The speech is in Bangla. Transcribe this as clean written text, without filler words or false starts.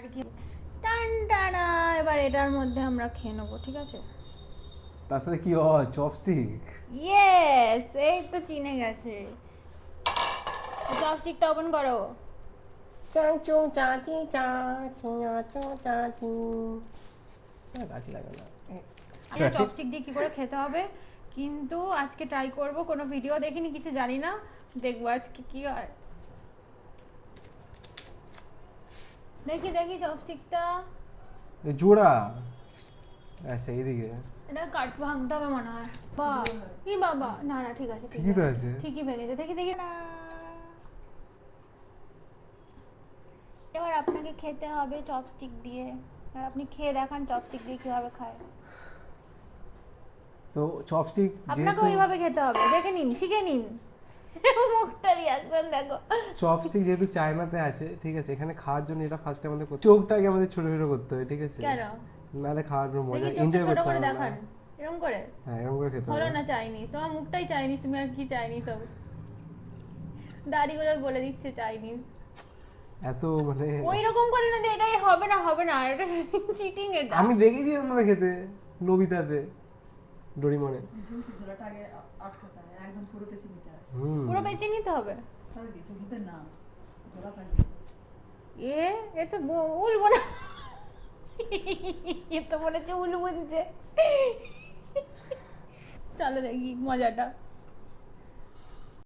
আর কি টান টানা। এবার এটার মধ্যে আমরা খেয়ে নেবো, ঠিক আছে? তার সাথে কি হয়? চপস্টিক। ইয়েস, এই তো চিনে গেছে। চপস্টিকটা ওপেন করো। চাচু চাচি চা চাচু চাচি। কাশি লাগে না। চপস্টিক দিয়ে কি করে খেতে হবে কিন্তু আজকে ট্রাই করব। কোনো ভিডিও দেখিনি, কিছু জানি না, দেখবো আজকে কি হয়। দেখি দেখি চপস্টিকটা। জোড়া। আচ্ছা এইদিকে। এটা কাট ভাঙতে হবে মনে হয়। বাহ, কি বাবা, না না ঠিক আছে, ঠিকই তো আছে। ঠিকই ভেঙেছে। দেখি দেখি না, এবার আপনাকে খেতে হবে চপস্টিক দিয়ে। আর আপনি খেয়ে দেখান চপস্টিক দিয়ে কিভাবে খায়। তো চপস্টিক আপনাকে যেহেতু ওইভাবে খেতে হবে, দেখে নিন, শিখে নিন। মুখটা রিয়াকশন দেখো। চপস্টিক যেহেতু চায়নাতে আছে, ঠিক আছে, এখানে খাওয়ার জন্য এটা ফার্স্টে আমাদের চোখটাকে আমাদের ছোট ছোট করতে হবে, ঠিক আছে? কেন? নাহলে খাওয়ার মজা দেখি চোখটা এনজয় ছোট করতে করে হবে না। দেখান, এরকম করে। হ্যাঁ এরকম করে খেতে হলো হবে। না চাইনিজ, তোমার মুখটাই চাইনিজ, তুমি আর কি চাইনিজ হবে। দাড়িগুলো বলে দিচ্ছে চাইনিজ। এত মানে ওই রকম করে না, এটাই হবে না, হবে না, এটা চিটিং। এটা আমি দেখেছি আমরা খেতে নবিতাতে, ডোরিমনে। ঝুলছে ঝোলাটা আগে আটকাতে হয়, একদম পুরো পেঁচে নিতে হয়। পুরো বেঁচে নিতে হবে। তবে কি চুলতে না ঝোলা থাকবে। এ তো উলবো না। এ তো মনে হচ্ছে উল বুনছে। চলো দেখি মজাটা।